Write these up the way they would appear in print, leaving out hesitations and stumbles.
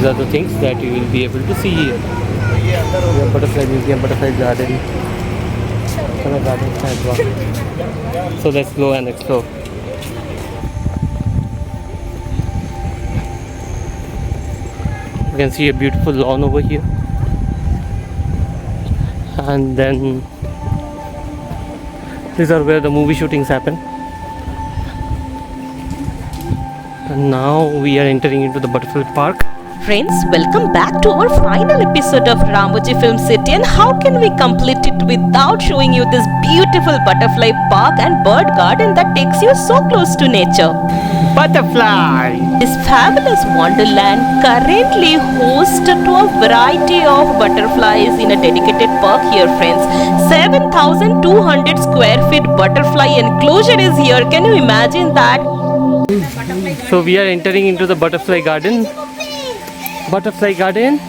These are the things that you will be able to see here. Your butterfly museum, butterfly garden, color garden as well. So let's go and explore. You can see a beautiful lawn over here, and then these are where the movie shootings happen. And now we are entering into the butterfly park. Friends, welcome back to our final episode of Ramoji Film City, and how can we complete it without showing you this beautiful butterfly park and bird garden that takes you so close to nature. Butterfly! This fabulous wonderland currently hosts to a variety of butterflies in a dedicated park here, friends. 7,200 square feet butterfly enclosure is here. Can you imagine that? So we are entering into the butterfly garden. Butterfly garden.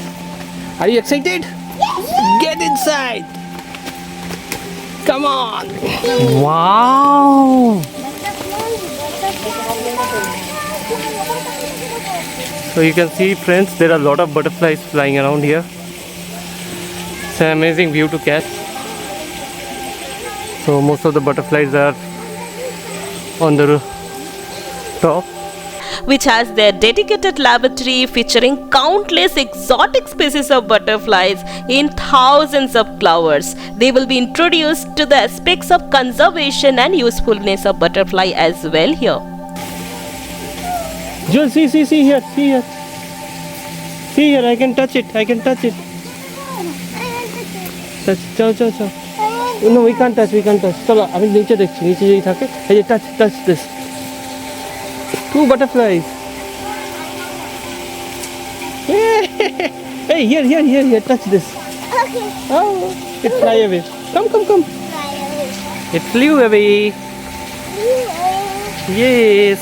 Are you excited? Yes. Get inside. Come on. Wow. So you can see, friends, there are a lot of butterflies flying around here. It's an amazing view to catch. So most of the butterflies are on the top, which has their dedicated laboratory featuring countless exotic species of butterflies in thousands of flowers. They will be introduced to the aspects of conservation and usefulness of butterfly as well here. Joel, see here, see here. See here, I can touch it, Touch, chao. No, we can't touch. Chalo, আমি নিচে দেখছি, নিচে যেই থাকে, এই যে touch this. 2 butterflies. Hey, here, touch this. Okay. Oh, it fly away. Come. Fly away. It flew away. Yes.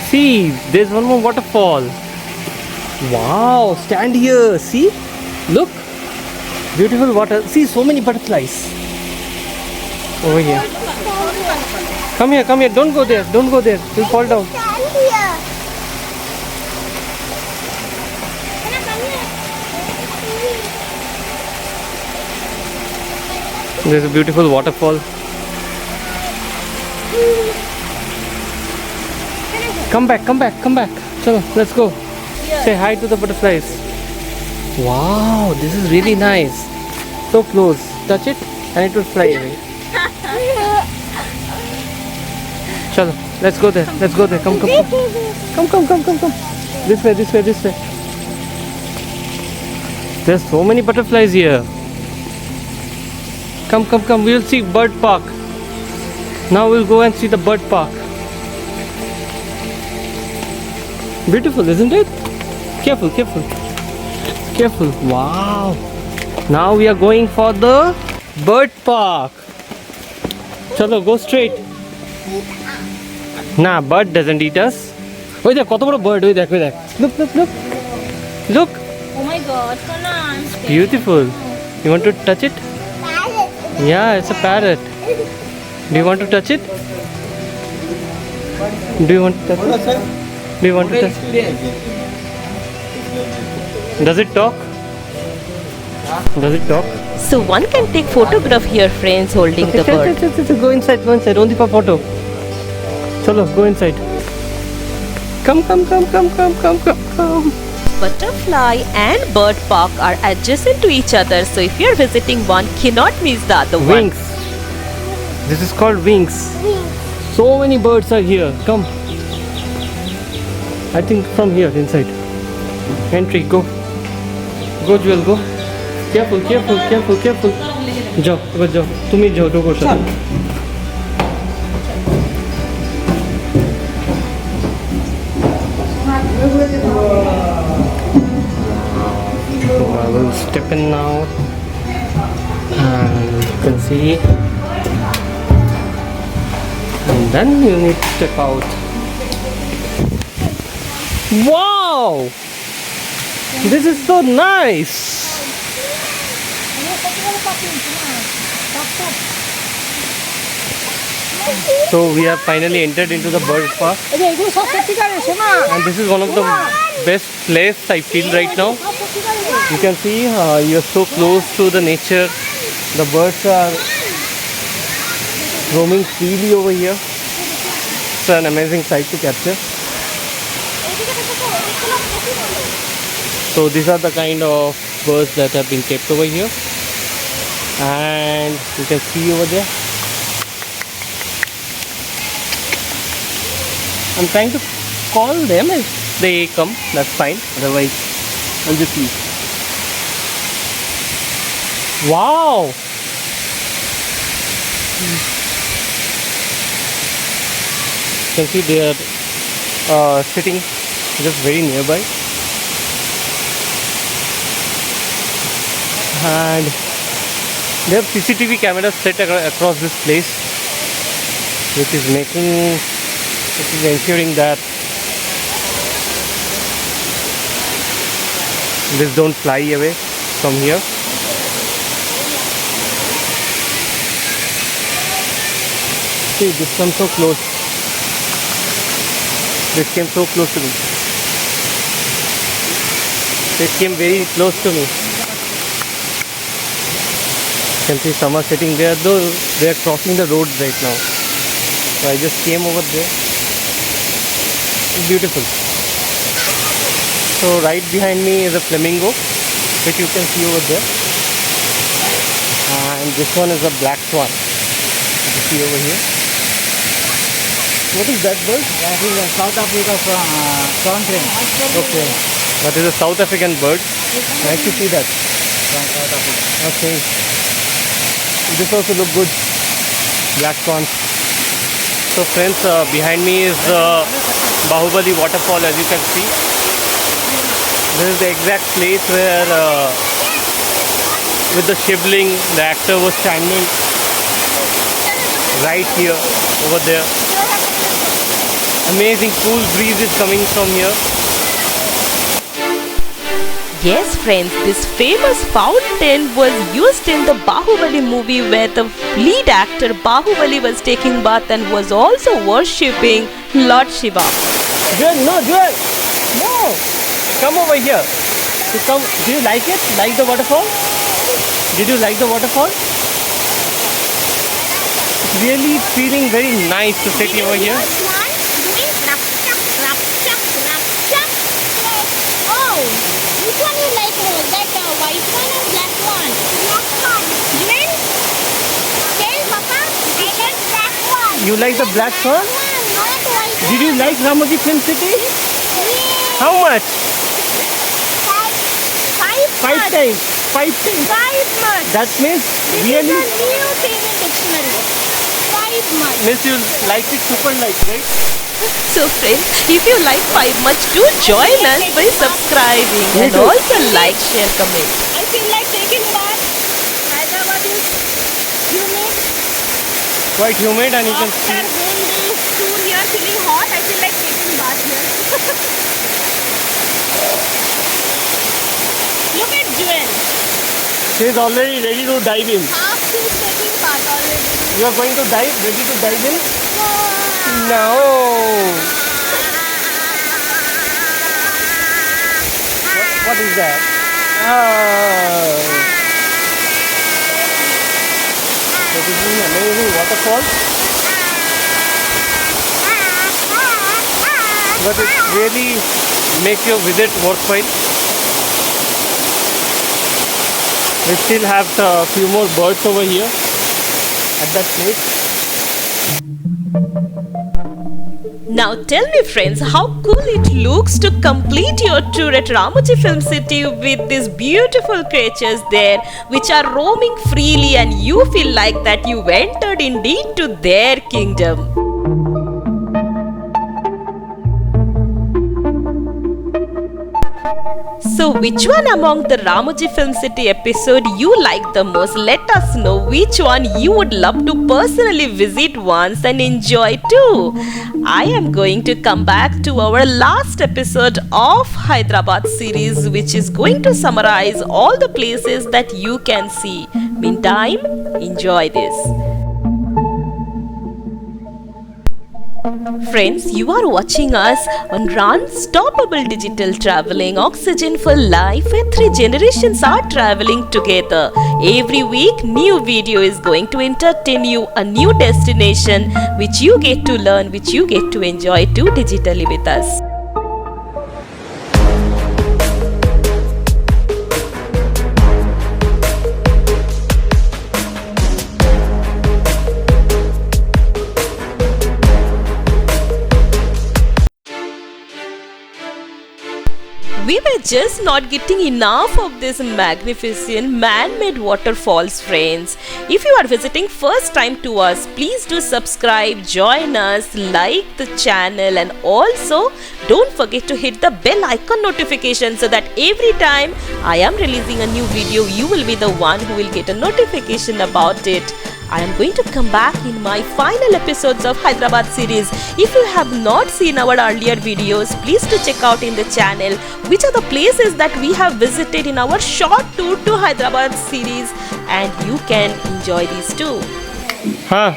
See, there's one more waterfall. Wow, stand here. See, look, beautiful water. See, so many butterflies over here. Come here. Don't go there. You'll fall down. Stand here. There's a beautiful waterfall. Come back. Chalo, let's go. Say hi to the butterflies. Wow, this is really nice. So close. Touch it and it will fly away. Chalo, let's go there. Come. This way. There's so many butterflies here. Come. We'll see bird park. Now we'll go and see the bird park. Beautiful, isn't it? Careful. Wow. Now we are going for the bird park. Chalo, go straight. Nah, bird doesn't eat us. Wait there, koto bada bird. Wait there. Look. Oh my God, so nice. Beautiful. You want to touch it? Parrot. Yeah, it's a parrot. Do you want to touch it? Does it talk? So one can take photograph here, friends, holding the bird. Go inside, only for photo. Chalo, go inside. Come. Butterfly and bird park are adjacent to each other, so if you are visiting one, cannot miss the other one. Wings. This is called wings. So many birds are here. Come. I think from here inside. Entry, go. Go, Jewel, go. Careful. जाओ. तुम ही जाओ, डोगो साथ. I will step in now. And you can see. And then you need to step out. Wow! This is so nice. So we have finally entered into the bird park, and this is one of the best place I feel right now. You can see you're so close to the nature. The birds are roaming freely over here. It's an amazing sight to capture. So these are the kind of birds that have been kept over here, and you can see over there. I'm trying to call them. If they come, that's fine. Otherwise, I'll just leave. Wow! You can see they are sitting just very nearby. And they have CCTV cameras set across this place, which is ensuring that this don't fly away from here. See, this comes so close. This came so close to me. This came very close to me. You can see some are sitting there, though they are crossing the road right now. So I just came over there. It's beautiful. So right behind me is a flamingo, which you can see over there. And this one is a black swan, you can see over here. What is that bird? That is a South Africa fountain Okay. That is a South African bird. Nice to see that. from South Africa. Okay. This also look good. Black swans. So friends, behind me is the Bahubali waterfall, as you can see. This is the exact place where with the shivling the actor was standing. Right here, over there. Amazing cool breeze is coming from here. Yes, friends, this famous fountain was used in the Bahubali movie where the lead actor Bahubali was taking bath and was also worshipping Lord Shiva. Jewel, no. Come over here. Do you like it? Like the waterfall? Did you like the waterfall? It's really feeling very nice to sit over here. Oh, which one you like more? That white one or black one? Black one. Jewel? Tell Papa, I like black one. You like the black swan? Not white Did you like Ramoji Film City? Yeah. How much? Five Five much. times. 5 times. 5 much. That means This really, is a new thing in dictionary. 5 much. means you like it super like, right? So friends, if you like 5 much, do join us by subscribing Me and too. also like, share, comment. I feel like taking bath. Hyderabad is humid. Quite humid, and you can After see. whole day tour here feeling hot, I feel like taking bath here. Look at Jewel. She is already ready to dive in. Half she's taking bath already. You are going to dive? Ready to dive in? No. What is that? Oh. So this is an amazing waterfall. But it really makes your visit worthwhile. We still have a few more birds over here at that place. Now tell me friends, how cool it looks to complete your tour at Ramoji Film City with these beautiful creatures there which are roaming freely, and you feel like that you entered indeed to their kingdom. So which one among the Ramoji Film City episode you like the most? Let us know which one you would love to personally visit once and enjoy too. I am going to come back to our last episode of Hyderabad series, which is going to summarize all the places that you can see. Meantime, enjoy this. Friends, you are watching us on Unstoppable Digital Traveling, Oxygen for Life, where three generations are traveling together. Every week, new video is going to entertain you, a new destination which you get to learn, which you get to enjoy too digitally with us. We were just not getting enough of this magnificent man-made waterfalls, friends. If you are visiting first time to us, please do subscribe, join us, like the channel, and also don't forget to hit the bell icon notification so that every time I am releasing a new video, you will be the one who will get a notification about it. I am going to come back in my final episodes of Hyderabad series. If you have not seen our earlier videos, please do check out in the channel which are the places that we have visited in our short tour to Hyderabad series, and you can enjoy these too. Huh?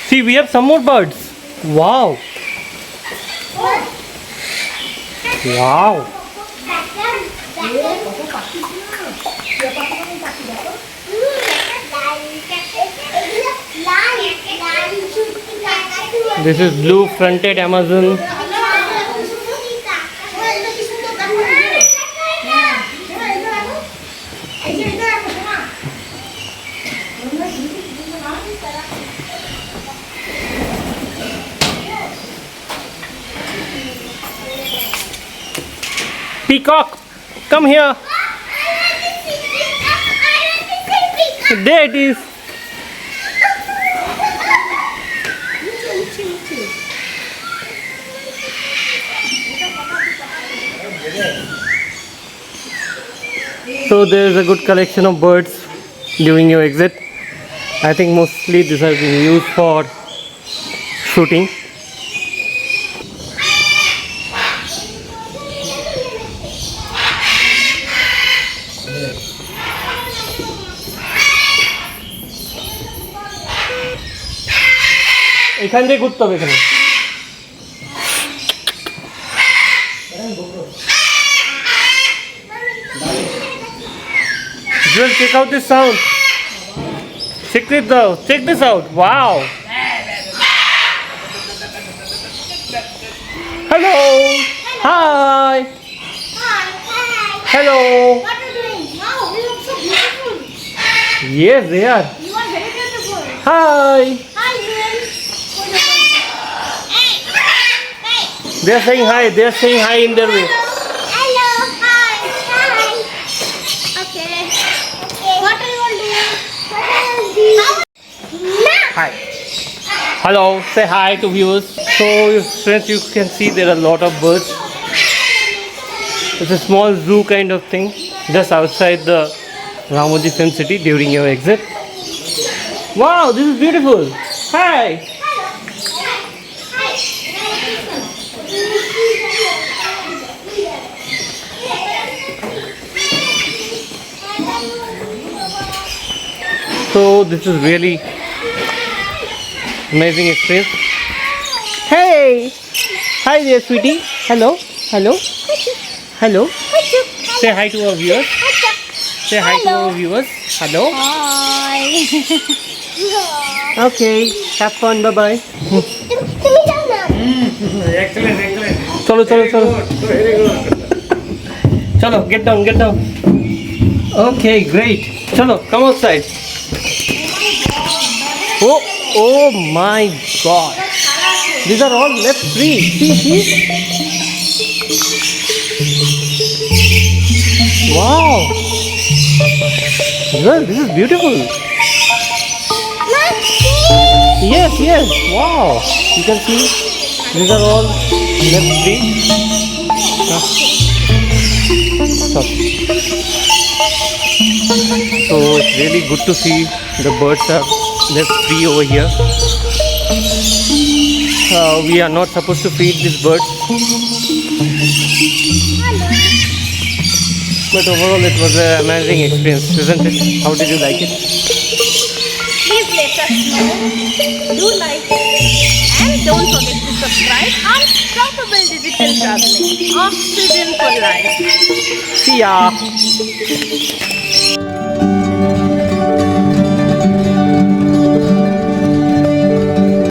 See, we have some more birds. Wow. Wow. This is blue-fronted Amazon. Peacock, come here. There it is. So there is a good collection of birds during your exit. I think mostly this has been used for shooting. এখান দিয়ে ঘুরতে হবে এখানে। Just check out this sound. Check this out. Wow. Hello. Hi. Hello. What are you doing? Wow, you look so beautiful. Yes, they are. You are very beautiful. Hi. Hi, Jewel. Hey. Hey. They are saying hi. They are saying hi in their way. Hello. Hi. Hi. Okay. What are you all doing? Hi. Hello. Say hi to viewers. So, friends, you can see there are a lot of birds. It's a small zoo kind of thing just outside the Ramoji Film City during your exit. Wow, this is beautiful. Hi. So this is really amazing experience. Hey. Hi there, sweetie. Hello. Hello. Hello. Say hi to our viewers. Say hi to our viewers. Hello. Hi. Okay. Have fun. Bye bye. Excellent, excellent. Chalo, chalo, chalo. Very good. Chalo, get down, get down. Okay, great. Chalo, come outside. Oh my God. These are all left free. See. Wow. Well, this is beautiful. Yes. Wow. You can see these are all left free. Stop. So it's really good to see the birds are left free over here. We are not supposed to feed these birds. But overall it was an amazing experience, isn't it? How did you like it? Please let us know. Do like it and don't traveling. Oxygen for life. See ya.